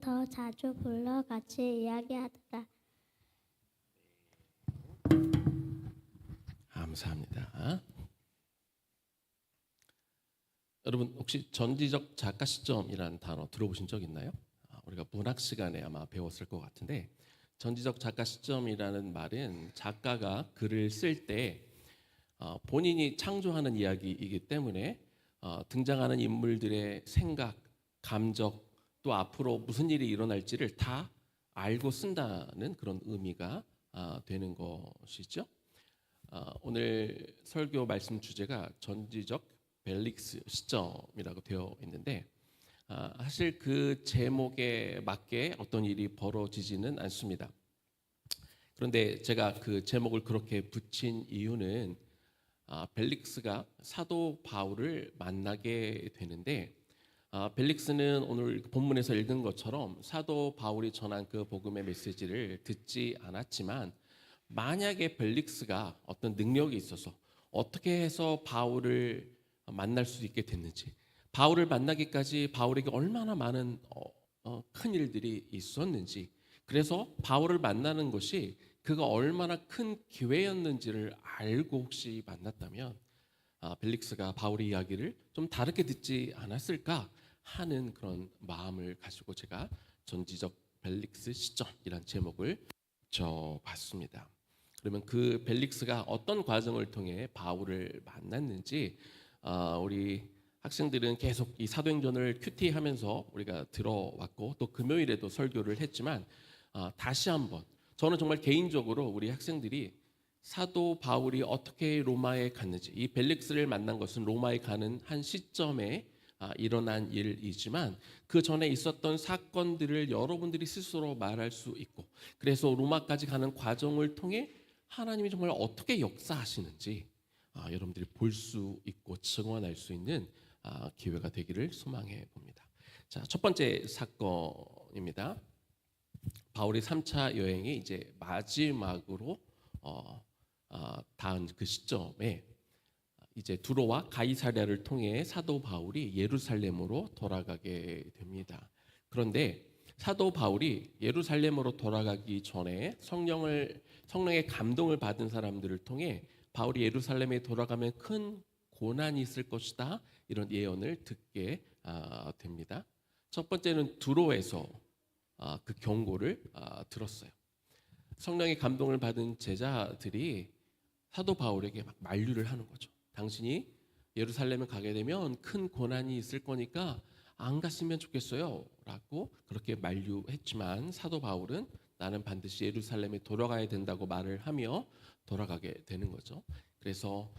더 자주 불러 같이 이야기하더라. 감사합니다. 여러분 혹시 전지적 작가 시점이라는 단어 들어보신 적 있나요? 우리가 문학 시간에 아마 배웠을 것 같은데, 전지적 작가 시점이라는 말은 작가가 글을 쓸 때 본인이 창조하는 이야기이기 때문에 등장하는 인물들의 생각, 감정, 또 앞으로 무슨 일이 일어날지를 다 알고 쓴다는 그런 의미가 되는 것이죠. 오늘 설교 말씀 주제가 전지적 벨릭스 시점이라고 되어 있는데, 사실 그 제목에 맞게 어떤 일이 벌어지지는 않습니다. 그런데 제가 그 제목을 그렇게 붙인 이유는 벨릭스가 사도 바울을 만나게 되는데, 벨릭스는 오늘 본문에서 읽은 것처럼 사도 바울이 전한 그 복음의 메시지를 듣지 않았지만, 만약에 벨릭스가 어떤 능력이 있어서 어떻게 해서 바울을 만날 수 있게 됐는지, 바울을 만나기까지 바울에게 얼마나 많은 큰 일들이 있었는지, 그래서 바울을 만나는 것이 그가 얼마나 큰 기회였는지를 알고 혹시 만났다면 벨릭스가 바울의 이야기를 좀 다르게 듣지 않았을까 하는 그런 마음을 가지고 제가 전지적 벨릭스 시점이란 제목을 붙여봤습니다. 그러면 그 벨릭스가 어떤 과정을 통해 바울을 만났는지 우리 학생들은 계속 이 사도행전을 큐티하면서 우리가 들어왔고, 또 금요일에도 설교를 했지만 다시 한번 저는 정말 개인적으로 우리 학생들이 사도 바울이 어떻게 로마에 갔는지, 이 벨릭스를 만난 것은 로마에 가는 한 시점에 일어난 일이지만 그 전에 있었던 사건들을 여러분들이 스스로 말할 수 있고, 그래서 로마까지 가는 과정을 통해 하나님이 정말 어떻게 역사하시는지 여러분들이 볼 수 있고 증언할 수 있는 기회가 되기를 소망해 봅니다. 자, 첫 번째 사건입니다. 바울의 3차 여행이 이제 마지막으로 닿은 그 시점에 이제 두로와 가이사랴를 통해 사도 바울이 예루살렘으로 돌아가게 됩니다. 그런데 사도 바울이 예루살렘으로 돌아가기 전에 성령의 감동을 받은 사람들을 통해 바울이 예루살렘에 돌아가면 큰 고난이 있을 것이다, 이런 예언을 듣게 됩니다. 첫 번째는 두로에서 그 경고를 들었어요. 성령의 감동을 받은 제자들이 사도 바울에게 막 만류를 하는 거죠. 당신이 예루살렘에 가게 되면 큰 고난이 있을 거니까 안 갔으면 좋겠어요 라고 그렇게 만류했지만, 사도 바울은 나는 반드시 예루살렘에 돌아가야 된다고 말을 하며 돌아가게 되는 거죠. 그래서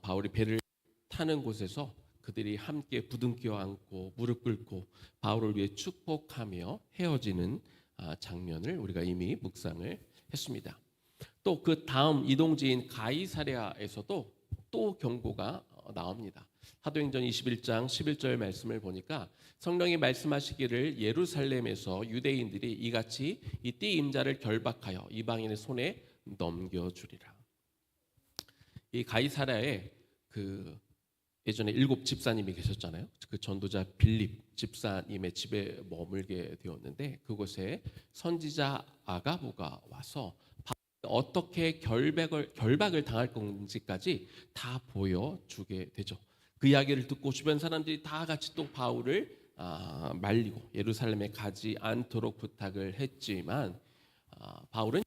바울이 배를 타는 곳에서 그들이 함께 부둥켜 안고 무릎 꿇고 바울을 위해 축복하며 헤어지는 장면을 우리가 이미 묵상을 했습니다. 또 그 다음 이동지인 가이사랴에서도 또 경고가 나옵니다. 사도행전 21장 11절 말씀을 보니까 성령이 말씀하시기를 예루살렘에서 유대인들이 이같이 이 띠 임자를 결박하여 이방인의 손에 넘겨주리라. 이 가이사랴에 그 예전에 7 집사님이 계셨잖아요. 그 전도자 빌립 집사님의 집에 머물게 되었는데, 그곳에 선지자 아가부가 와서 어떻게 결박을 당할 건지까지 다 보여주게 되죠. 그 이야기를 듣고 주변 사람들이 다 같이 또 바울을 말리고 예루살렘에 가지 않도록 부탁을 했지만 바울은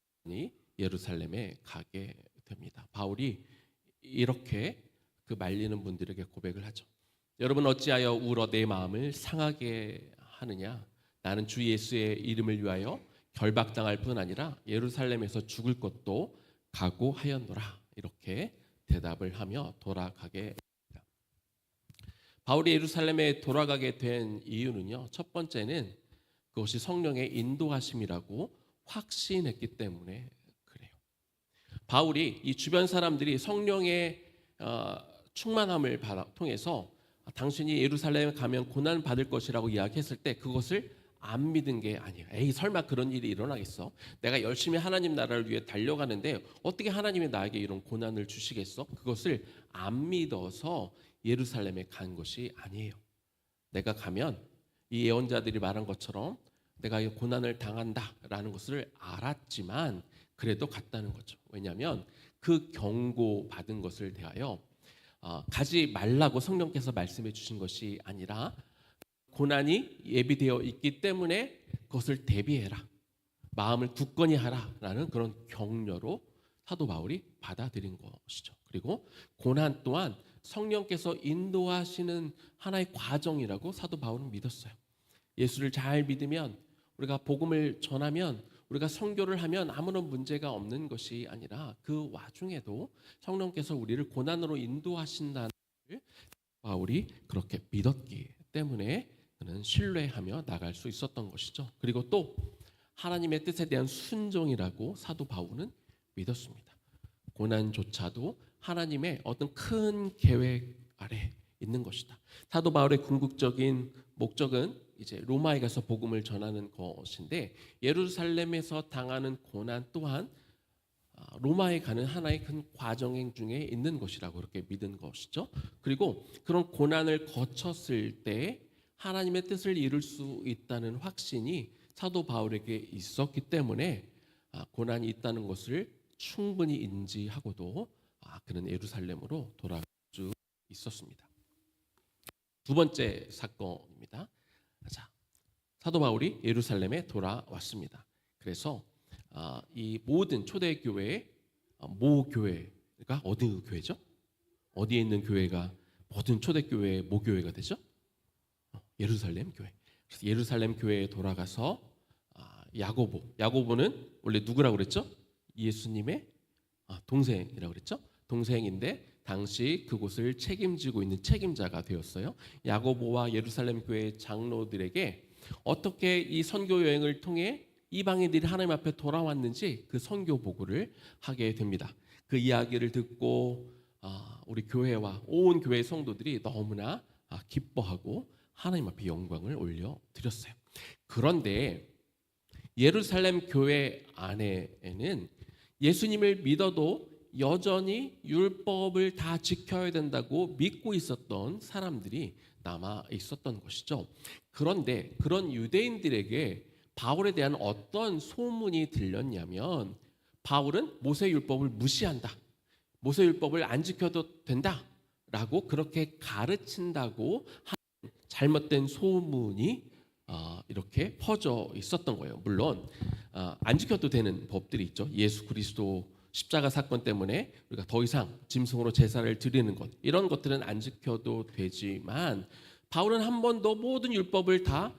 예루살렘에 가게 됩니다. 바울이 이렇게 그 말리는 분들에게 고백을 하죠. 여러분 어찌하여 울어 내 마음을 상하게 하느냐? 나는 주 예수의 이름을 위하여 결박당할 뿐 아니라 예루살렘에서 죽을 것도 각오하였노라. 이렇게 대답을 하며 돌아가게 됩니다. 바울이 예루살렘에 돌아가게 된 이유는요, 첫 번째는 그것이 성령의 인도하심이라고 확신했기 때문에 그래요. 바울이 이 주변 사람들이 성령의 충만함을 통해서 당신이 예루살렘에 가면 고난 받을 것이라고 이야기했을 때 그것을 안 믿은 게 아니에요. 에이, 설마 그런 일이 일어나겠어? 내가 열심히 하나님 나라를 위해 달려가는데 어떻게 하나님이 나에게 이런 고난을 주시겠어? 그것을 안 믿어서 예루살렘에 간 것이 아니에요. 내가 가면 이 예언자들이 말한 것처럼 내가 이 고난을 당한다라는 것을 알았지만 그래도 갔다는 거죠. 왜냐하면 그 경고 받은 것을 대하여 가지 말라고 성령께서 말씀해 주신 것이 아니라 고난이 예비되어 있기 때문에 그것을 대비해라, 마음을 굳건히 하라라는 그런 격려로 사도 바울이 받아들인 것이죠. 그리고 고난 또한 성령께서 인도하시는 하나의 과정이라고 사도 바울은 믿었어요. 예수를 잘 믿으면, 우리가 복음을 전하면, 우리가 선교를 하면 아무런 문제가 없는 것이 아니라 그 와중에도 성령께서 우리를 고난으로 인도하신다는 것을 바울이 그렇게 믿었기 때문에 그는 신뢰하며 나갈 수 있었던 것이죠. 그리고 또 하나님의 뜻에 대한 순종이라고 사도 바울은 믿었습니다. 고난조차도 하나님의 어떤 큰 계획 아래 있는 것이다. 사도 바울의 궁극적인 목적은 이제 로마에 가서 복음을 전하는 것인데, 예루살렘에서 당하는 고난 또한 로마에 가는 하나의 큰 과정 중에 있는 것이라고 그렇게 믿은 것이죠. 그리고 그런 고난을 거쳤을 때 하나님의 뜻을 이룰 수 있다는 확신이 사도 바울에게 있었기 때문에 고난이 있다는 것을 충분히 인지하고도 그는 예루살렘으로 돌아갈 수 있었습니다. 두 번째 사건입니다. 자, 사도 바울이 예루살렘에 돌아왔습니다. 그래서 이 모든 초대교회의 모교회가 어디 교회죠? 어디에 있는 교회가 모든 초대교회의 모교회가 되죠? 예루살렘 교회. 그래서 예루살렘 교회에 돌아가서 야고보는 원래 누구라고 그랬죠? 예수님의 동생이라고 그랬죠? 동생인데 당시 그곳을 책임지고 있는 책임자가 되었어요. 야고보와 예루살렘 교회 장로들에게 어떻게 이 선교 여행을 통해 이방인들이 하나님 앞에 돌아왔는지 그 선교 보고를 하게 됩니다. 그 이야기를 듣고 우리 교회와 온 교회 성도들이 너무나 기뻐하고 하나님 앞에 영광을 올려드렸어요. 그런데 예루살렘 교회 안에는 예수님을 믿어도 여전히 율법을 다 지켜야 된다고 믿고 있었던 사람들이 남아 있었던 것이죠. 그런데 그런 유대인들에게 바울에 대한 어떤 소문이 들렸냐면, 바울은 모세율법을 무시한다, 모세율법을 안 지켜도 된다라고 그렇게 가르친다고 하는 잘못된 소문이 이렇게 퍼져 있었던 거예요. 물론 안 지켜도 되는 법들이 있죠. 예수 그리스도 십자가 사건 때문에 우리가 더 이상 짐승으로 제사를 드리는 것, 이런 것들은 안 지켜도 되지만 바울은 한 번도 모든 율법을 다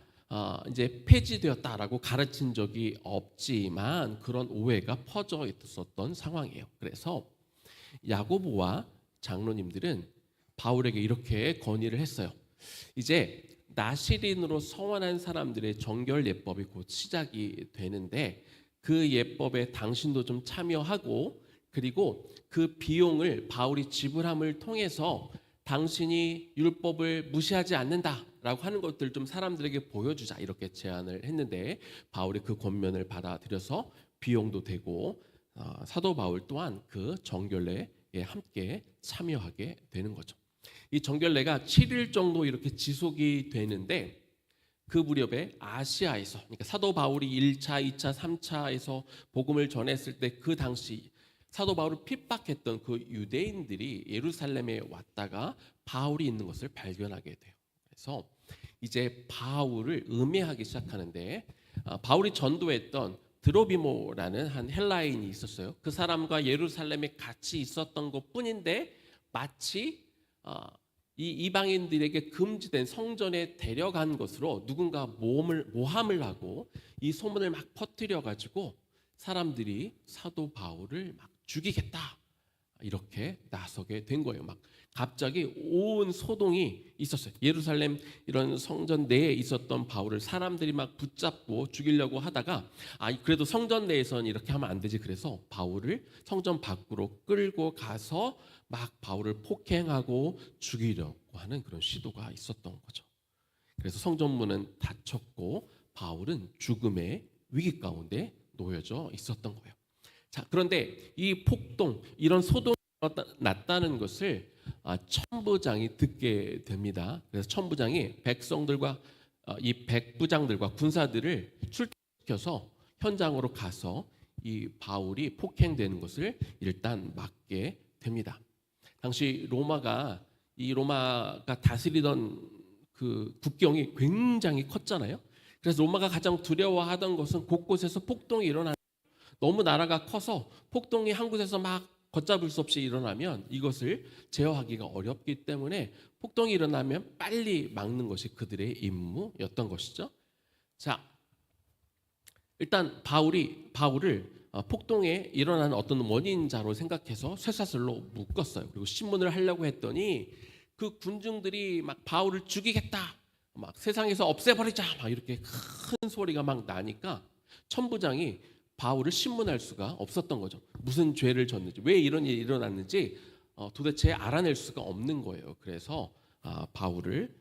이제 폐지되었다라고 가르친 적이 없지만 그런 오해가 퍼져 있었던 상황이에요. 그래서 야고보와 장로님들은 바울에게 이렇게 건의를 했어요. 이제 나시린으로 서원한 사람들의 정결 예법이 곧 시작이 되는데 그 예법에 당신도 좀 참여하고, 그리고 그 비용을 바울이 지불함을 통해서 당신이 율법을 무시하지 않는다라고 하는 것들 좀 사람들에게 보여주자, 이렇게 제안을 했는데 바울이 그 권면을 받아들여서 비용도 되고 사도 바울 또한 그 정결례에 함께 참여하게 되는 거죠. 이 정결례가 7일 정도 이렇게 지속이 되는데 그 무렵에 아시아에서, 그러니까 사도 바울이 1차, 2차, 3차에서 복음을 전했을 때 그 당시 사도 바울을 핍박했던 그 유대인들이 예루살렘에 왔다가 바울이 있는 것을 발견하게 돼요. 그래서 이제 바울을 음해하기 시작하는데 바울이 전도했던 드로비모라는 한 헬라인이 있었어요. 그 사람과 예루살렘에 같이 있었던 것뿐인데 마치 이 이방인들에게 금지된 성전에 데려간 것으로 누군가 모함을 하고 이 소문을 막 퍼뜨려 가지고 사람들이 사도 바울을 막 죽이겠다, 이렇게 나서게 된 거예요. 막 갑자기 온 소동이 있었어요. 예루살렘 이런 성전 내에 있었던 바울을 사람들이 막 붙잡고 죽이려고 하다가 그래도 성전 내에서는 이렇게 하면 안 되지, 그래서 바울을 성전 밖으로 끌고 가서 막 바울을 폭행하고 죽이려고 하는 그런 시도가 있었던 거죠. 그래서 성전문은 닫혔고 바울은 죽음의 위기 가운데 놓여져 있었던 거예요. 자, 그런데 이 폭동, 이런 소동이 났다는 것을 천부장이 듣게 됩니다. 그래서 천부장이 백성들과 이 백부장들과 군사들을 출동시켜서 현장으로 가서 이 바울이 폭행되는 것을 일단 막게 됩니다. 당시 로마가 다스리던 그 국경이 굉장히 컸잖아요. 그래서 로마가 가장 두려워하던 것은 곳곳에서 폭동이 일어나는, 너무 나라가 커서 폭동이 한 곳에서 막 걷잡을 수 없이 일어나면 이것을 제어하기가 어렵기 때문에 폭동이 일어나면 빨리 막는 것이 그들의 임무였던 것이죠. 자, 일단 바울을 폭동에 일어난 어떤 원인자로 생각해서 쇠사슬로 묶었어요. 그리고 신문을 하려고 했더니 그 군중들이 막 바울을 죽이겠다, 막 세상에서 없애버리자, 막 이렇게 큰 소리가 막 나니까 천부장이 바울을 신문할 수가 없었던 거죠. 무슨 죄를 졌는지, 왜 이런 일이 일어났는지 도대체 알아낼 수가 없는 거예요. 그래서 바울을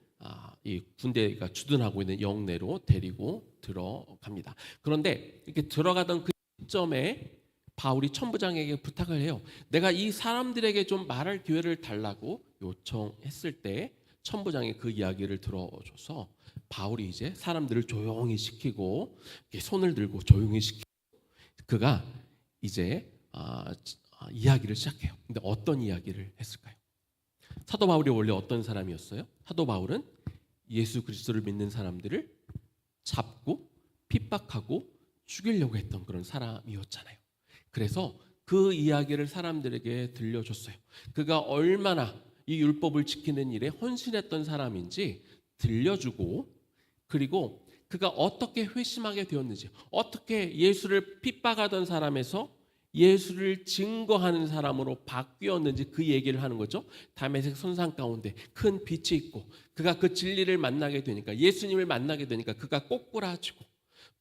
이 군대가 주둔하고 있는 영내로 데리고 들어갑니다. 그런데 이렇게 들어가던 그 시점에 바울이 천부장에게 부탁을 해요. 내가 이 사람들에게 좀 말할 기회를 달라고 요청했을 때 천부장이 그 이야기를 들어줘서 바울이 이제 사람들을 조용히 시키고 손을 들고 조용히 시키고 그가 이제 이야기를 시작해요. 근데 어떤 이야기를 했을까요? 사도 바울이 원래 어떤 사람이었어요? 사도 바울은 예수 그리스도를 믿는 사람들을 잡고 핍박하고 죽이려고 했던 그런 사람이었잖아요. 그래서 그 이야기를 사람들에게 들려줬어요. 그가 얼마나 이 율법을 지키는 일에 헌신했던 사람인지 들려주고, 그리고 그가 어떻게 회심하게 되었는지, 어떻게 예수를 핍박하던 사람에서 예수를 증거하는 사람으로 바뀌었는지 그 얘기를 하는 거죠. 다메섹 선상 가운데 큰 빛이 있고 그가 그 진리를 만나게 되니까, 예수님을 만나게 되니까 그가 꼬꾸라지고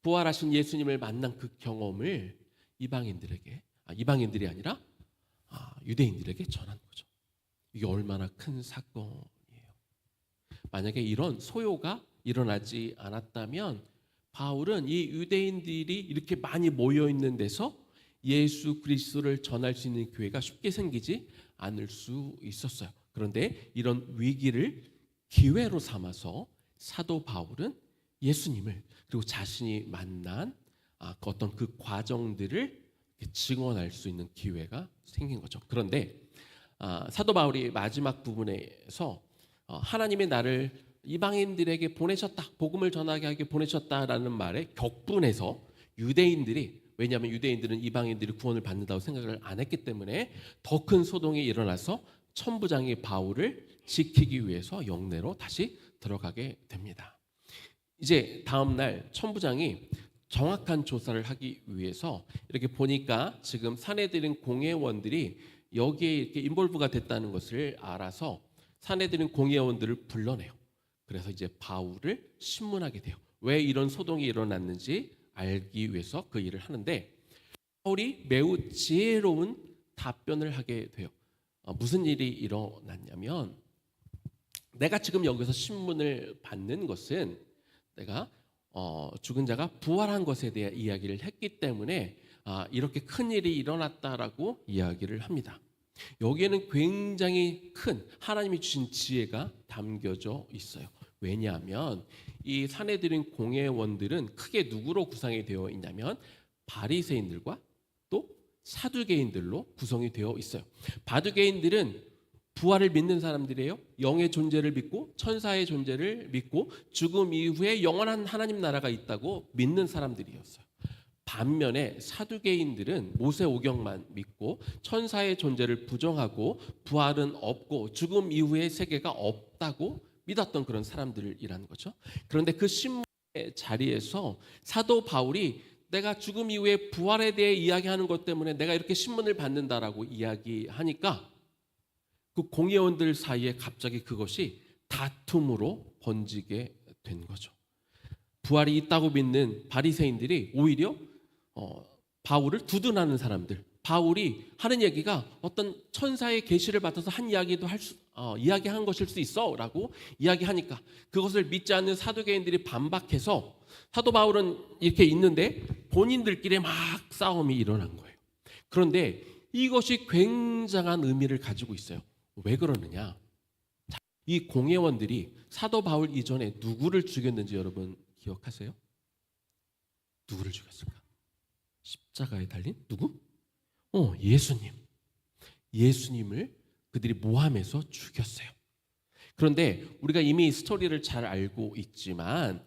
부활하신 예수님을 만난 그 경험을 이방인들이 아니라 유대인들에게 전한 거죠. 이게 얼마나 큰 사건이에요. 만약에 이런 소요가 일어나지 않았다면 바울은 이 유대인들이 이렇게 많이 모여 있는 데서 예수 그리스도를 전할 수 있는 교회가 쉽게 생기지 않을 수 있었어요. 그런데 이런 위기를 기회로 삼아서 사도 바울은 예수님을, 그리고 자신이 만난 어떤 그 과정들을 증언할 수 있는 기회가 생긴 거죠. 그런데 사도 바울이 마지막 부분에서 하나님이 나를 이방인들에게 보내셨다, 복음을 전하게 하게 보내셨다라는 말에 격분해서 유대인들이, 왜냐하면 유대인들은 이방인들이 구원을 받는다고 생각을 안 했기 때문에 더 큰 소동이 일어나서 천부장이 바울을 지키기 위해서 영내로 다시 들어가게 됩니다. 이제 다음 날 천부장이 정확한 조사를 하기 위해서 이렇게 보니까 지금 사내들인 공회원들이 여기에 이렇게 인볼브가 됐다는 것을 알아서 사내들인 공회원들을 불러내요. 그래서 이제 바울을 신문하게 돼요. 왜 이런 소동이 일어났는지 알기 위해서 그 일을 하는데, 바울이 매우 지혜로운 답변을 하게 돼요. 무슨 일이 일어났냐면, 내가 지금 여기서 신문을 받는 것은 내가 죽은 자가 부활한 것에 대한 이야기를 했기 때문에 이렇게 큰 일이 일어났다라고 이야기를 합니다. 여기에는 굉장히 큰 하나님이 주신 지혜가 담겨져 있어요. 왜냐하면 이 사내들인 공회원들은 크게 누구로 구성이 되어 있냐면 바리새인들과 또 사두개인들로 구성이 되어 있어요. 바두개인들은 부활을 믿는 사람들이에요. 영의 존재를 믿고 천사의 존재를 믿고 죽음 이후에 영원한 하나님 나라가 있다고 믿는 사람들이었어요. 반면에 사두개인들은 모세오경만 믿고 천사의 존재를 부정하고 부활은 없고 죽음 이후의 세계가 없다고 믿었던 그런 사람들이라는 거죠. 그런데 그 신문의 자리에서 사도 바울이 내가 죽음 이후에 부활에 대해 이야기하는 것 때문에 내가 이렇게 신문을 받는다라고 이야기하니까 그 공회원들 사이에 갑자기 그것이 다툼으로 번지게 된 거죠. 부활이 있다고 믿는 바리새인들이 오히려 바울을 두둔하는 사람들, 바울이 하는 얘기가 어떤 천사의 계시를 받아서 한 이야기도 이야기한 것일 수 있어라고 이야기하니까 그것을 믿지 않는 사두개인들이 반박해서 사도 바울은 이렇게 있는데 본인들끼리 막 싸움이 일어난 거예요. 그런데 이것이 굉장한 의미를 가지고 있어요. 왜 그러느냐? 이 공회원들이 사도 바울 이전에 누구를 죽였는지 여러분 기억하세요? 누구를 죽였을까? 십자가에 달린 누구? 예수님. 예수님을 그들이 모함해서 죽였어요. 그런데 우리가 이미 스토리를 잘 알고 있지만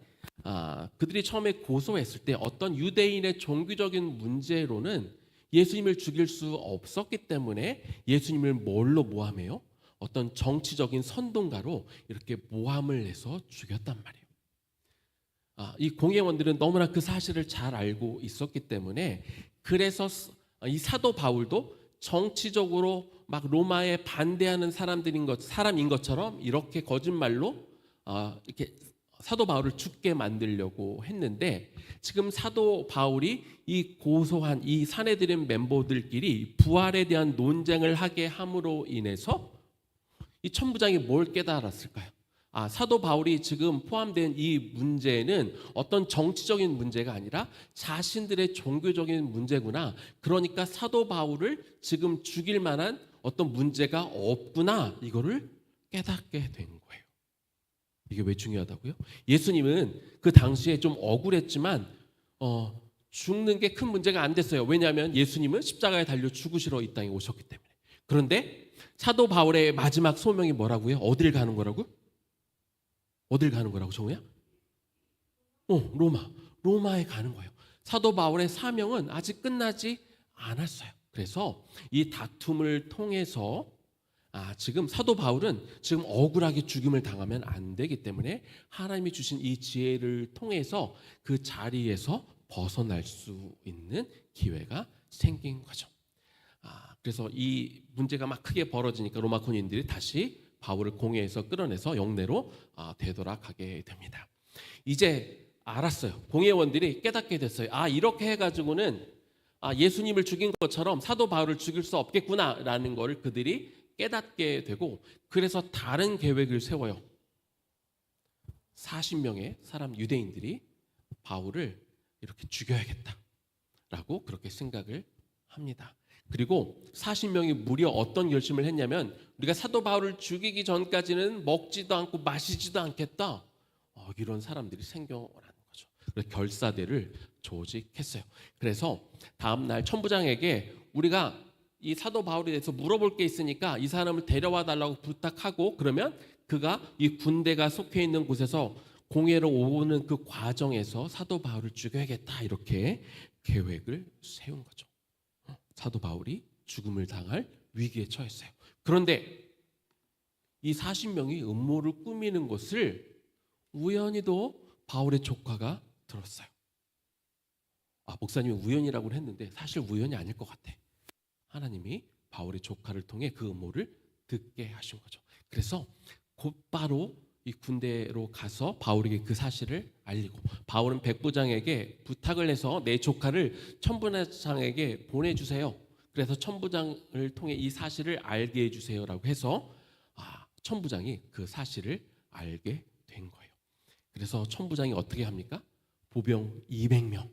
그들이 처음에 고소했을 때 어떤 유대인의 종교적인 문제로는 예수님을 죽일 수 없었기 때문에 예수님을 뭘로 모함해요? 어떤 정치적인 선동가로 이렇게 모함을 해서 죽였단 말이에요. 이 공회원들은 너무나 그 사실을 잘 알고 있었기 때문에 그래서 이 사도 바울도 정치적으로 막 로마에 반대하는 사람인 것처럼 이렇게 거짓말로 이렇게 사도 바울을 죽게 만들려고 했는데 지금 사도 바울이 이 고소한 이 사내들인 멤버들끼리 부활에 대한 논쟁을 하게 함으로 인해서 이 천부장이 뭘 깨달았을까요? 사도 바울이 지금 포함된 이 문제는 어떤 정치적인 문제가 아니라 자신들의 종교적인 문제구나. 그러니까 사도 바울을 지금 죽일 만한 어떤 문제가 없구나. 이거를 깨닫게 된 거예요. 이게 왜 중요하다고요? 예수님은 그 당시에 좀 억울했지만 죽는 게 큰 문제가 안 됐어요. 왜냐하면 예수님은 십자가에 달려 죽으시러 이 땅에 오셨기 때문에. 그런데 사도 바울의 마지막 소명이 뭐라고요? 어딜 가는 거라고? 어딜 가는 거라고 정우야? 로마에 가는 거예요. 사도 바울의 사명은 아직 끝나지 않았어요. 그래서 이 다툼을 통해서 지금 사도 바울은 지금 억울하게 죽임을 당하면 안 되기 때문에 하나님이 주신 이 지혜를 통해서 그 자리에서 벗어날 수 있는 기회가 생긴 거죠. 그래서 이 문제가 막 크게 벌어지니까 로마 군인들이 다시 바울을 공회에서 끌어내서 영내로 되돌아가게 됩니다. 이제 알았어요. 공회원들이 깨닫게 됐어요. 이렇게 해가지고는 예수님을 죽인 것처럼 사도 바울을 죽일 수 없겠구나라는 것을 그들이 깨닫게 되고 그래서 다른 계획을 세워요. 40명의 사람 유대인들이 바울을 이렇게 죽여야겠다라고 그렇게 생각을 합니다. 그리고 40명이 무려 어떤 결심을 했냐면 우리가 사도 바울을 죽이기 전까지는 먹지도 않고 마시지도 않겠다. 이런 사람들이 생겨나는 거죠. 그래서 결사대를 조직했어요. 그래서 다음 날 천부장에게 우리가 이 사도 바울에 대해서 물어볼 게 있으니까 이 사람을 데려와 달라고 부탁하고 그러면 그가 이 군대가 속해 있는 곳에서 공회로 오는 그 과정에서 사도 바울을 죽여야겠다 이렇게 계획을 세운 거죠. 사도 바울이 죽음을 당할 위기에 처했어요. 그런데 이 40명이 음모를 꾸미는 것을 우연히도 바울의 조카가 들었어요. 목사님이 우연이라고 했는데 사실 우연이 아닐 것 같아. 하나님이 바울의 조카를 통해 그 음모를 듣게 하신 거죠. 그래서 곧바로 이 군대로 가서 바울에게 그 사실을 알리고 바울은 백부장에게 부탁을 해서 내 조카를 천부장에게 보내주세요. 그래서 천부장을 통해 이 사실을 알게 해주세요라고 해서 천부장이 그 사실을 알게 된 거예요. 그래서 천부장이 어떻게 합니까? 보병 200명,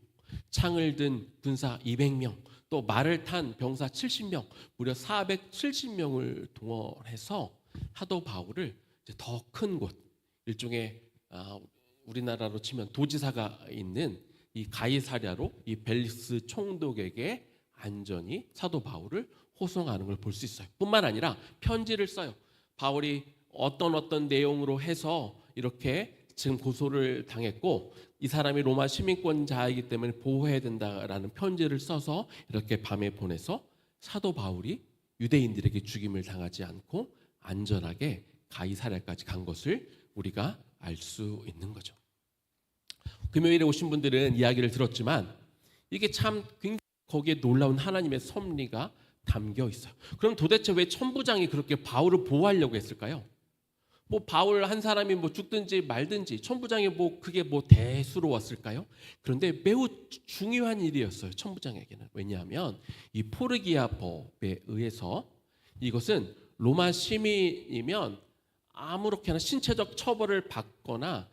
창을 든 군사 200명, 또 말을 탄 병사 70명, 무려 470명을 동원해서 사도 바울을 더 큰 곳, 일종의 우리나라로 치면 도지사가 있는 이 가이사랴로 이 벨리스 총독에게 안전히 사도 바울을 호송하는 걸 볼 수 있어요. 뿐만 아니라 편지를 써요. 바울이 어떤 내용으로 해서 이렇게 지금 고소를 당했고 이 사람이 로마 시민권자이기 때문에 보호해야 된다라는 편지를 써서 이렇게 밤에 보내서 사도 바울이 유대인들에게 죽임을 당하지 않고 안전하게 가이사랴까지 간 것을 우리가 알 수 있는 거죠. 금요일에 오신 분들은 이야기를 들었지만 이게 참 굉장히 거기에 놀라운 하나님의 섭리가 담겨 있어요. 그럼 도대체 왜 천부장이 그렇게 바울을 보호하려고 했을까요? 바울 한 사람이 죽든지 말든지 천부장이 그게 대수로웠을까요? 그런데 매우 중요한 일이었어요. 천부장에게는. 왜냐하면 이 포르기아 법에 의해서 이것은 로마 시민이면 아무렇게나 신체적 처벌을 받거나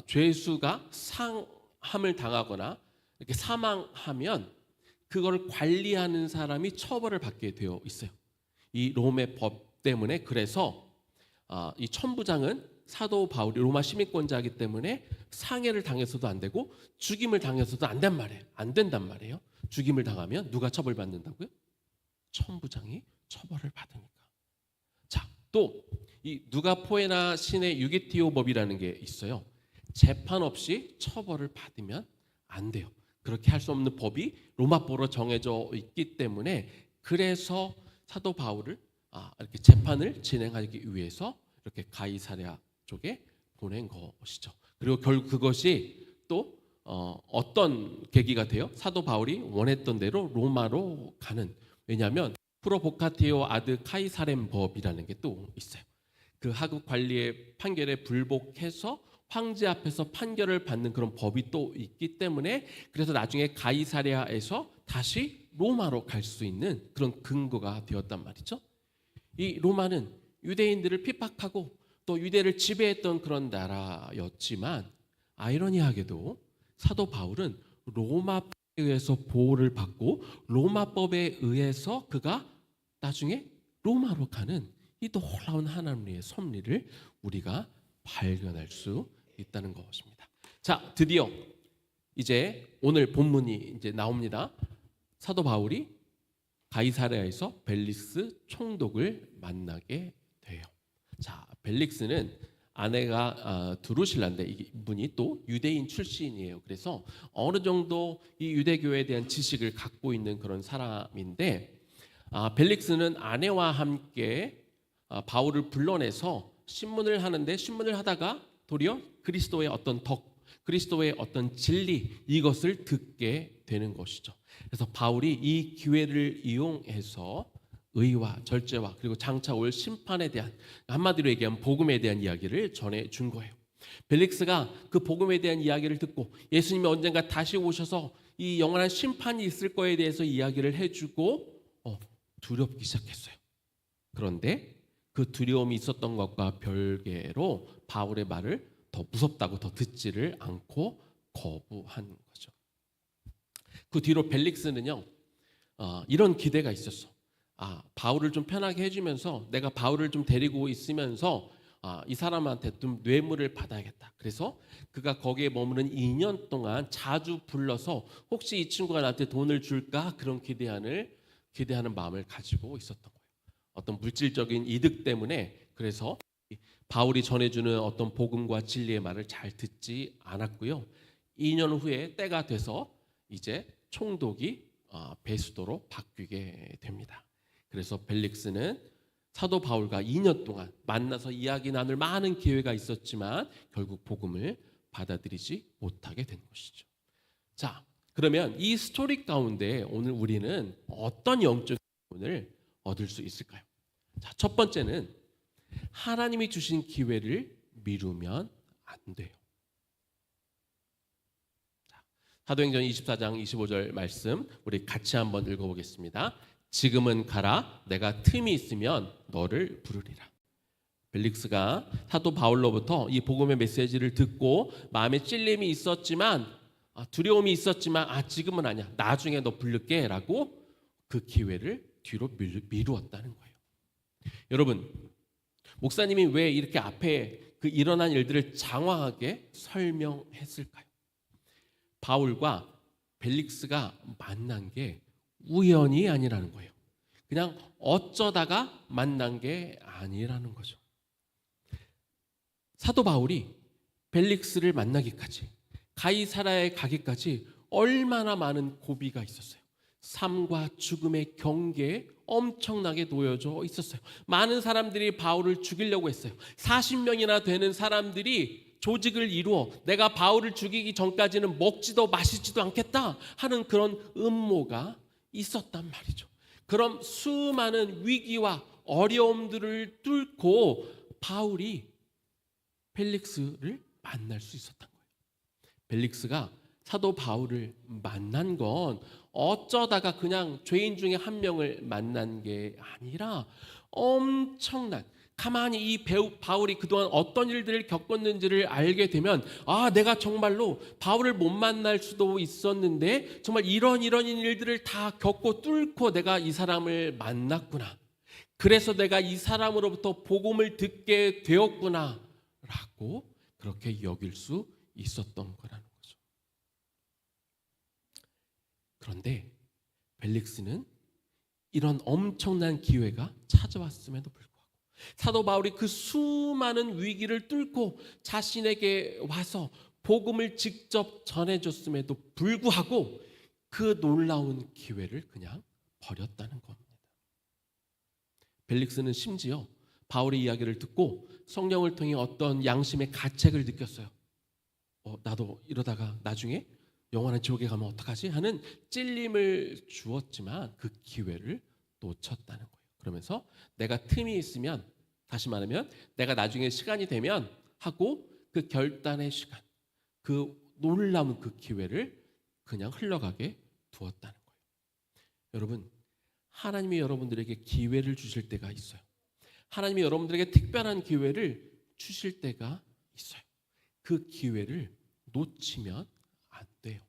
죄수가 상함을 당하거나 이렇게 사망하면 그걸 관리하는 사람이 처벌을 받게 되어 있어요. 이 롬의 법 때문에. 그래서 이 천부장은 사도 바울이 로마 시민권자이기 때문에 상해를 당해서도 안 되고 죽임을 당해서도 안 된단 말이에요. 죽임을 당하면 누가 처벌받는다고요? 천부장이 처벌을 받으니까. 자, 또 이 누가포에나 신의 유기티오 법이라는 게 있어요. 재판 없이 처벌을 받으면 안 돼요. 그렇게 할 수 없는 법이 로마법으로 정해져 있기 때문에 그래서 사도 바울을 이렇게 재판을 진행하기 위해서 이렇게 가이사랴 쪽에 보낸 것이죠. 그리고 결국 그것이 또 어떤 계기가 돼요? 사도 바울이 원했던 대로 로마로 가는. 왜냐하면 프로보카티오 아드 카이사렘 법이라는 게 또 있어요. 그 하급 관리의 판결에 불복해서 황제 앞에서 판결을 받는 그런 법이 또 있기 때문에 그래서 나중에 가이사랴에서 다시 로마로 갈 수 있는 그런 근거가 되었단 말이죠. 이 로마는 유대인들을 핍박하고 또 유대를 지배했던 그런 나라였지만 아이러니하게도 사도 바울은 로마법에 의해서 보호를 받고 로마법에 의해서 그가 나중에 로마로 가는 이 놀라운 하나님의 섭리를 우리가 발견할 수 있다는 것입니다. 자, 드디어 이제 오늘 본문이 이제 나옵니다. 사도 바울이 가이사랴에서 벨릭스 총독을 만나게 돼요. 자, 벨릭스는 아내가 드루실라인데 이분이 또 유대인 출신이에요. 그래서 어느 정도 이 유대교에 대한 지식을 갖고 있는 그런 사람인데 벨릭스는 아내와 함께 바울을 불러내서 신문을 하는데 신문을 하다가 도리어 그리스도의 어떤 그리스도의 어떤 진리 이것을 듣게 되는 것이죠. 그래서 바울이 이 기회를 이용해서 의와 절제와 그리고 장차 올 심판에 대한 한마디로 얘기하면 복음에 대한 이야기를 전해 준 거예요. 벨릭스가 그 복음에 대한 이야기를 듣고 예수님이 언젠가 다시 오셔서 이 영원한 심판이 있을 거에 대해서 이야기를 해주고 두렵기 시작했어요. 그런데 그 두려움이 있었던 것과 별개로 바울의 말을 더 무섭다고 더 듣지를 않고 거부한 거죠. 그 뒤로 벨릭스는요 이런 기대가 있었어. 바울을 좀 편하게 해주면서 내가 바울을 좀 데리고 있으면서 이 사람한테 좀 뇌물을 받아야겠다. 그래서 그가 거기에 머무는 2년 동안 자주 불러서 혹시 이 친구가 나한테 돈을 줄까 그런 기대하는 마음을 가지고 있었던 거예요. 어떤 물질적인 이득 때문에 그래서 바울이 전해주는 어떤 복음과 진리의 말을 잘 듣지 않았고요. 2년 후에 때가 돼서 이제 총독이 베수도로 바뀌게 됩니다. 그래서 벨릭스는 사도 바울과 2년 동안 만나서 이야기 나눌 많은 기회가 있었지만 결국 복음을 받아들이지 못하게 된 것이죠. 자, 그러면 이 스토리 가운데 오늘 우리는 어떤 영적인 부분을 얻을 수 있을까요? 자, 첫 번째는 하나님이 주신 기회를 미루면 안 돼요. 자, 사도행전 24장 25절 말씀 우리 같이 한번 읽어보겠습니다. 지금은 가라, 내가 틈이 있으면 너를 부르리라. 벨릭스가 사도 바울로부터 이 복음의 메시지를 듣고 마음에 찔림이 있었지만 두려움이 있었지만 지금은 아니야, 나중에 너 부를게 라고 그 기회를 뒤로 미루었다는 거예요. 여러분, 목사님이 왜 이렇게 앞에 그 일어난 일들을 장황하게 설명했을까요? 바울과 벨릭스가 만난 게 우연이 아니라는 거예요. 그냥 어쩌다가 만난 게 아니라는 거죠. 사도 바울이 벨릭스를 만나기까지 가이사랴에 가기까지 얼마나 많은 고비가 있었어요. 삶과 죽음의 경계에 엄청나게 놓여져 있었어요. 많은 사람들이 바울을 죽이려고 했어요. 40명이나 되는 사람들이 조직을 이루어 내가 바울을 죽이기 전까지는 먹지도 마시지도 않겠다 하는 그런 음모가 있었단 말이죠. 그럼 수많은 위기와 어려움들을 뚫고 바울이 벨릭스를 만날 수 있었던 거예요. 벨릭스가 사도 바울을 만난 건 어쩌다가 그냥 죄인 중에 한 명을 만난 게 아니라 엄청난, 가만히 이 바울이 그동안 어떤 일들을 겪었는지를 알게 되면 내가 정말로 바울을 못 만날 수도 있었는데 정말 이런 일들을 다 겪고 뚫고 내가 이 사람을 만났구나. 그래서 내가 이 사람으로부터 복음을 듣게 되었구나 라고 그렇게 여길 수 있었던 거라는 거죠. 그런데 벨릭스는 이런 엄청난 기회가 찾아왔음에도 불구하고 사도 바울이 그 수많은 위기를 뚫고 자신에게 와서 복음을 직접 전해줬음에도 불구하고 그 놀라운 기회를 그냥 버렸다는 겁니다. 벨릭스는 심지어 바울의 이야기를 듣고 성령을 통해 어떤 양심의 가책을 느꼈어요. 나도 이러다가 나중에 영원한 지옥에 가면 어떡하지? 하는 찔림을 주었지만 그 기회를 놓쳤다는 거예요. 그러면서 내가 틈이 있으면, 다시 말하면 내가 나중에 시간이 되면 하고 그 결단의 시간, 그 놀라운 그 기회를 그냥 흘러가게 두었다는 거예요. 여러분, 하나님이 여러분들에게 기회를 주실 때가 있어요. 하나님이 여러분들에게 특별한 기회를 주실 때가 있어요. 그 기회를 놓치면 안 돼요.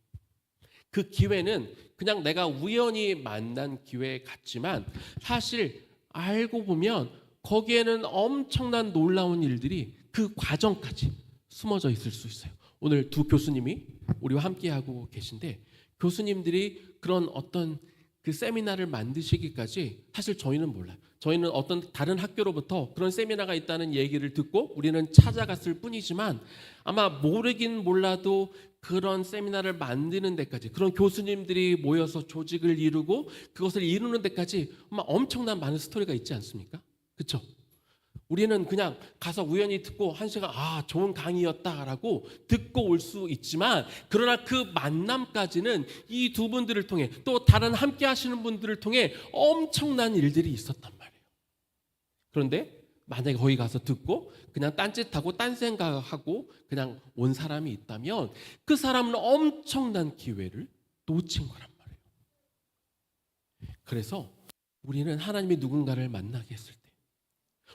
그 기회는 그냥 내가 우연히 만난 기회 같지만 사실 알고 보면 거기에는 엄청난 놀라운 일들이 그 과정까지 숨어져 있을 수 있어요. 오늘 두 교수님이 우리와 함께하고 계신데 교수님들이 그런 어떤 그 세미나를 만드시기까지 사실 저희는 몰라요. 저희는 어떤 다른 학교로부터 그런 세미나가 있다는 얘기를 듣고 우리는 찾아갔을 뿐이지만 아마 모르긴 몰라도 그런 세미나를 만드는 데까지, 그런 교수님들이 모여서 조직을 이루고 그것을 이루는 데까지 아마 엄청난 많은 스토리가 있지 않습니까? 그렇죠? 우리는 그냥 가서 우연히 듣고 한 시간 좋은 강의였다라고 듣고 올 수 있지만 그러나 그 만남까지는 이 두 분들을 통해 또 다른 함께 하시는 분들을 통해 엄청난 일들이 있었단 말이에요. 그런데 만약에 거기 가서 듣고 그냥 딴짓하고 딴 생각하고 그냥 온 사람이 있다면 그 사람은 엄청난 기회를 놓친 거란 말이에요. 그래서 우리는 하나님이 누군가를 만나게 했을 때,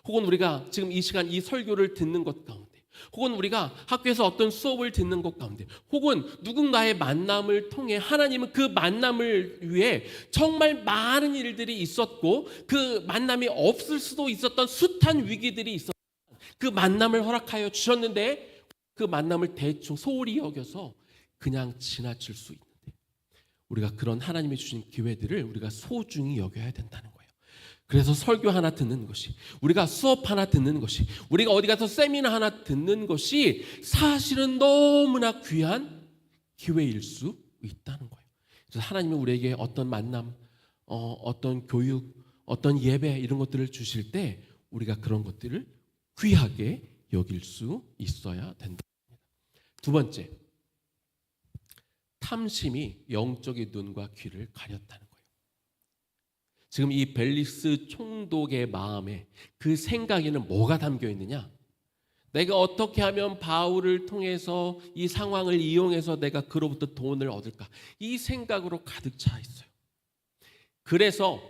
혹은 우리가 지금 이 시간 이 설교를 듣는 것 가운데, 혹은 우리가 학교에서 어떤 수업을 듣는 것 가운데, 혹은 누군가의 만남을 통해 하나님은 그 만남을 위해 정말 많은 일들이 있었고 그 만남이 없을 수도 있었던 숱한 위기들이 있었던 그 만남을 허락하여 주셨는데 그 만남을 대충 소홀히 여겨서 그냥 지나칠 수 있는데 우리가 그런 하나님이 주신 기회들을 우리가 소중히 여겨야 된다는 거예요. 그래서 설교 하나 듣는 것이, 우리가 수업 하나 듣는 것이, 우리가 어디 가서 세미나 하나 듣는 것이 사실은 너무나 귀한 기회일 수 있다는 거예요. 그래서 하나님이 우리에게 어떤 만남, 어떤 교육, 어떤 예배 이런 것들을 주실 때 우리가 그런 것들을 귀하게 여길 수 있어야 된다. 두 번째, 탐심이 영적인 눈과 귀를 가렸다는 거예요. 지금 이 벨릭스 총독의 마음에 그 생각에는 뭐가 담겨 있느냐? 내가 어떻게 하면 바울을 통해서 이 상황을 이용해서 내가 그로부터 돈을 얻을까? 이 생각으로 가득 차 있어요. 그래서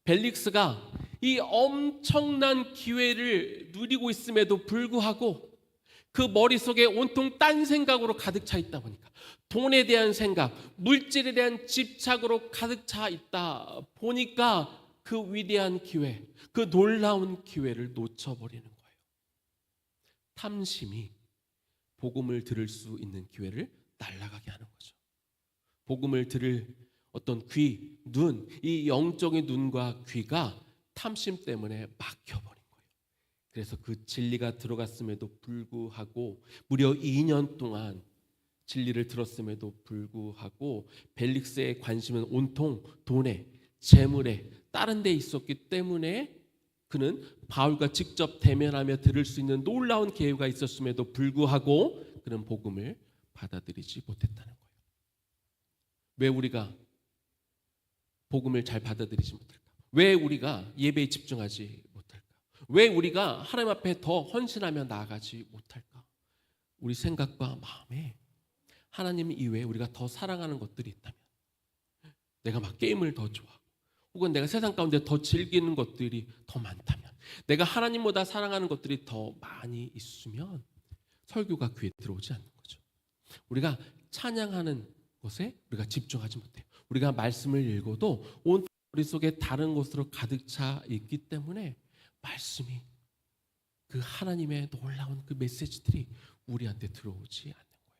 벨릭스가 이 엄청난 기회를 누리고 있음에도 불구하고 그 머릿속에 온통 딴 생각으로 가득 차 있다 보니까, 돈에 대한 생각, 물질에 대한 집착으로 가득 차 있다 보니까 그 위대한 기회, 그 놀라운 기회를 놓쳐버리는 거예요. 탐심이 복음을 들을 수 있는 기회를 날아가게 하는 거죠. 복음을 들을 어떤 귀, 눈, 이 영적인 눈과 귀가 탐심 때문에 막혀버린 거예요. 그래서 그 진리가 들어갔음에도 불구하고 무려 2년 동안 진리를 들었음에도 불구하고 벨릭스의 관심은 온통 돈에, 재물에, 다른 데 있었기 때문에 그는 바울과 직접 대면하며 들을 수 있는 놀라운 기회가 있었음에도 불구하고 그는 복음을 받아들이지 못했다는 거예요. 왜 우리가 복음을 잘 받아들이지 못할까? 왜 우리가 예배에 집중하지 못할까? 왜 우리가 하나님 앞에 더 헌신하며 나아가지 못할까? 우리 생각과 마음에 하나님 이외에 우리가 더 사랑하는 것들이 있다면, 내가 막 게임을 더 좋아하고 혹은 내가 세상 가운데 더 즐기는 것들이 더 많다면, 내가 하나님보다 사랑하는 것들이 더 많이 있으면 설교가 귀에 들어오지 않는 거죠. 우리가 찬양하는 것에 우리가 집중하지 못해요. 우리가 말씀을 읽어도 온통 머릿속에 다른 곳으로 가득 차 있기 때문에 말씀이, 그 하나님의 놀라운 그 메시지들이 우리한테 들어오지 않는 거예요.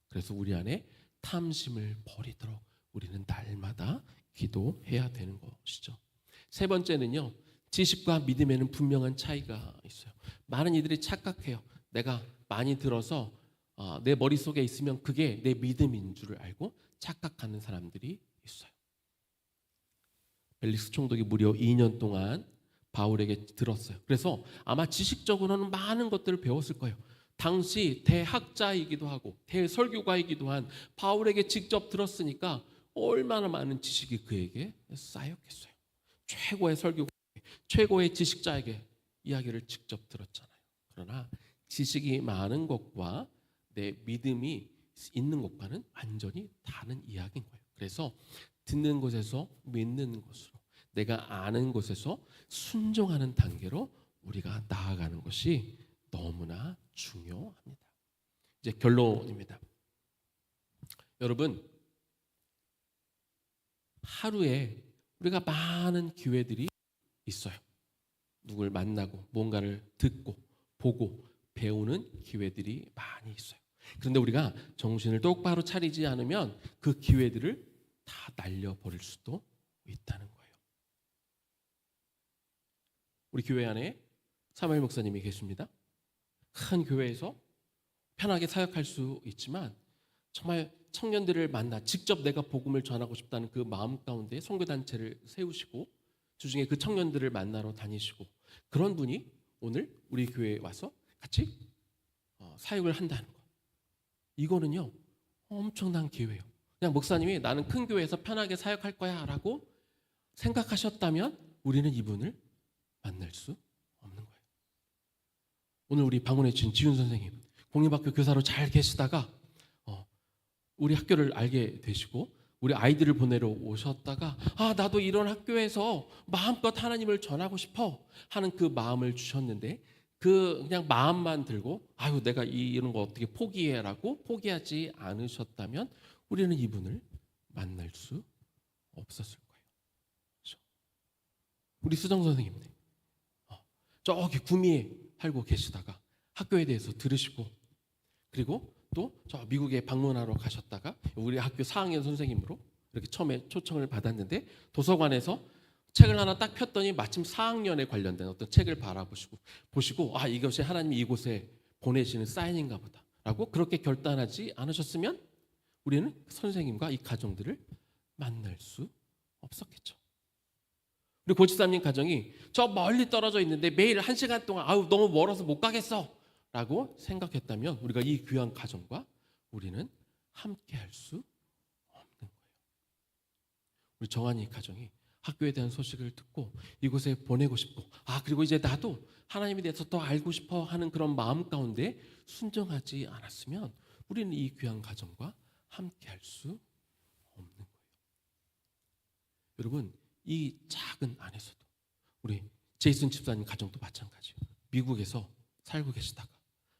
그래서 우리 안에 탐심을 버리도록 우리는 날마다 기도해야 되는 것이죠. 세 번째는요, 지식과 믿음에는 분명한 차이가 있어요. 많은 이들이 착각해요. 내가 많이 들어서 내 머릿속에 있으면 그게 내 믿음인 줄을 알고 착각하는 사람들이 있어요. 벨릭스 총독이 무려 2년 동안 바울에게 들었어요. 그래서 아마 지식적으로는 많은 것들을 배웠을 거예요. 당시 대학자이기도 하고 대설교가이기도 한 바울에게 직접 들었으니까 얼마나 많은 지식이 그에게 쌓였겠어요. 최고의 설교가, 최고의 지식자에게 이야기를 직접 들었잖아요. 그러나 지식이 많은 것과 내 믿음이 있는 것과는 완전히 다른 이야기인 거예요. 그래서 듣는 곳에서 믿는 곳으로, 내가 아는 곳에서 순종하는 단계로 우리가 나아가는 것이 너무나 중요합니다. 이제 결론입니다. 여러분, 하루에 우리가 많은 기회들이 있어요. 누굴 만나고 뭔가를 듣고 보고 배우는 기회들이 많이 있어요. 그런데 우리가 정신을 똑바로 차리지 않으면 그 기회들을 다 날려버릴 수도 있다는 거예요. 우리 교회 안에 사무엘 목사님이 계십니다. 큰 교회에서 편하게 사역할 수 있지만 정말 청년들을 만나 직접 내가 복음을 전하고 싶다는 그 마음 가운데 선교단체를 세우시고 주중에 그 청년들을 만나러 다니시고, 그런 분이 오늘 우리 교회에 와서 같이 사역을 한다는 거, 이거는요 엄청난 기회예요. 그냥 목사님이 나는 큰 교회에서 편하게 사역할 거야 라고 생각하셨다면 우리는 이분을 만날 수 없는 거예요. 오늘 우리 방문해 주신 지훈 선생님, 공립학교 교사로 잘 계시다가 우리 학교를 알게 되시고 우리 아이들을 보내러 오셨다가 나도 이런 학교에서 마음껏 하나님을 전하고 싶어 하는 그 마음을 주셨는데, 그냥 마음만 들고 내가 이런 거 어떻게 포기해라고 포기하지 않으셨다면 우리는 이분을 만날 수 없었을 거예요. 그렇죠? 우리 수정 선생님들 저기 구미에 살고 계시다가 학교에 대해서 들으시고, 그리고 또 저 미국에 방문하러 가셨다가 우리 학교 4학년 선생님으로 이렇게 처음에 초청을 받았는데 도서관에서 책을 하나 딱 폈더니 마침 4학년에 관련된 어떤 책을 보시고 이것이 하나님이 이곳에 보내시는 사인인가 보다라고 그렇게 결단하지 않으셨으면 우리는 선생님과 이 가정들을 만날 수 없었겠죠. 우리 고치사님 가정이 저 멀리 떨어져 있는데 매일 1시간 동안 너무 멀어서 못 가겠어 라고 생각했다면 우리가 이 귀한 가정과 우리는 함께 할 수 없는 거예요. 우리 정한이 가정이 학교에 대한 소식을 듣고 이곳에 보내고 싶고 그리고 이제 나도 하나님에 대해서 더 알고 싶어 하는 그런 마음 가운데 순종하지 않았으면 우리는 이 귀한 가정과 함께 할 수 없는 거예요. 여러분, 이 작은 안에서도 우리 제이슨 집사님 가정도 마찬가지예요. 미국에서 살고 계시다가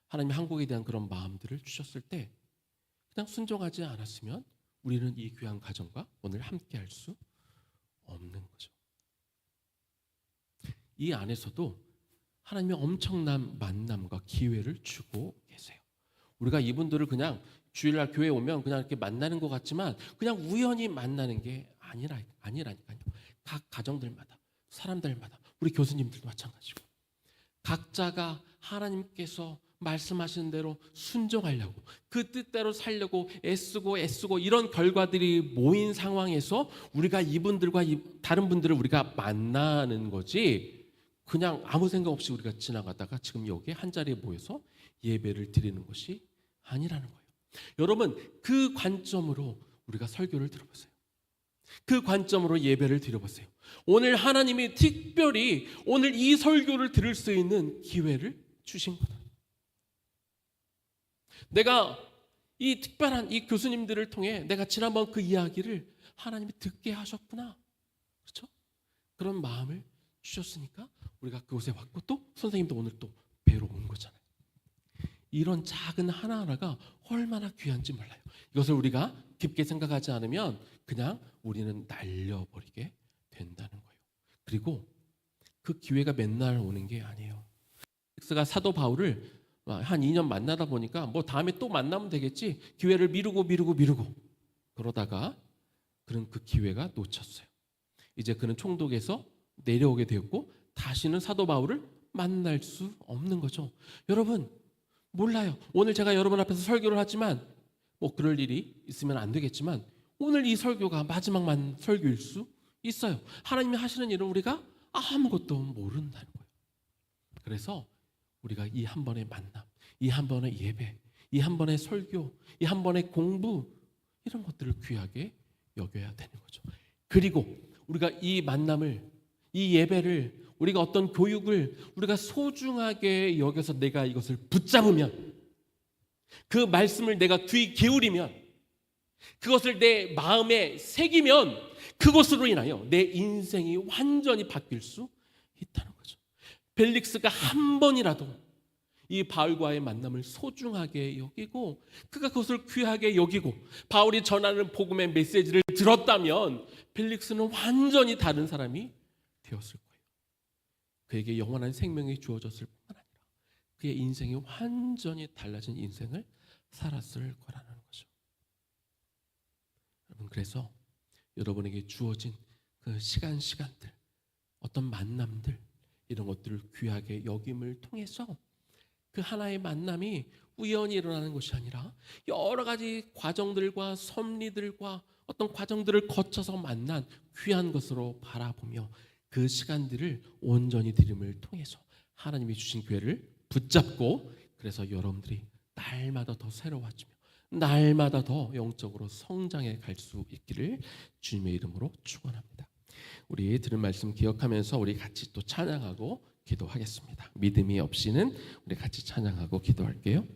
하나님이 한국에 대한 그런 마음들을 주셨을 때 그냥 순종하지 않았으면 우리는 이 귀한 가정과 오늘 함께 할 수 없는 거죠. 이 안에서도 하나님이 엄청난 만남과 기회를 주고 계세요. 우리가 이분들을 그냥 주일날 교회에 오면 그냥 이렇게 만나는 것 같지만 그냥 우연히 만나는 게 아니라니까요. 각 가정들마다, 사람들마다, 우리 교수님들도 마찬가지고 각자가 하나님께서 말씀하시는 대로 순종하려고, 그 뜻대로 살려고 애쓰고 이런 결과들이 모인 상황에서 우리가 이분들과 다른 분들을 우리가 만나는 거지, 그냥 아무 생각 없이 우리가 지나가다가 지금 여기에 한 자리에 모여서 예배를 드리는 것이 아니라는 거예요. 여러분, 그 관점으로 우리가 설교를 들어보세요. 그 관점으로 예배를 드려보세요. 오늘 하나님이 특별히 오늘 이 설교를 들을 수 있는 기회를 주신 거다. 내가 이 특별한 이 교수님들을 통해 내가 지난번 그 이야기를 하나님이 듣게 하셨구나, 그렇죠? 그런 마음을 주셨으니까 우리가 그곳에 왔고 또 선생님도 오늘 또 뵈러 온 거잖아요. 이런 작은 하나하나가 얼마나 귀한지 몰라요. 이것을 우리가 깊게 생각하지 않으면 그냥 우리는 날려버리게 된다는 거예요. 그리고 그 기회가 맨날 오는 게 아니에요. 펠릭스가 사도 바울을 한 2년 만나다 보니까 뭐 다음에 또 만나면 되겠지, 기회를 미루고 그러다가 그는 그 기회가 놓쳤어요. 이제 그는 총독에서 내려오게 되었고 다시는 사도 바울을 만날 수 없는 거죠. 여러분 몰라요. 오늘 제가 여러분 앞에서 설교를 하지만 뭐 그럴 일이 있으면 안 되겠지만 오늘 이 설교가 마지막 설교일 수 있어요. 하나님이 하시는 일은 우리가 아무것도 모른다는 거예요. 그래서 우리가 이 한 번의 만남, 이 한 번의 예배, 이 한 번의 설교, 이 한 번의 공부, 이런 것들을 귀하게 여겨야 되는 거죠. 그리고 우리가 이 만남을, 이 예배를, 우리가 어떤 교육을 우리가 소중하게 여겨서 내가 이것을 붙잡으면, 그 말씀을 내가 귀 기울이면, 그것을 내 마음에 새기면 그것으로 인하여 내 인생이 완전히 바뀔 수 있다는 거죠. 벨릭스가 한 번이라도 이 바울과의 만남을 소중하게 여기고 그가 그것을 귀하게 여기고 바울이 전하는 복음의 메시지를 들었다면 벨릭스는 완전히 다른 사람이 되었을 거예요. 그에게 영원한 생명이 주어졌을 뿐만 아니라 그의 인생이 완전히 달라진 인생을 살았을 거라는 거죠. 여러분, 그래서 여러분에게 주어진 그 시간들, 어떤 만남들, 이런 것들을 귀하게 여김을 통해서 그 하나의 만남이 우연히 일어나는 것이 아니라 여러 가지 과정들과 섭리들과 어떤 과정들을 거쳐서 만난 귀한 것으로 바라보며 그 시간들을 온전히 드림을 통해서 하나님이 주신 기회를 붙잡고, 그래서 여러분들이 날마다 더 새로워지며 날마다 더 영적으로 성장해 갈 수 있기를 주님의 이름으로 축원합니다. 우리 들은 말씀 기억하면서 우리 같이 또 찬양하고 기도하겠습니다. 믿음이 없이는 우리 같이 찬양하고 기도할게요.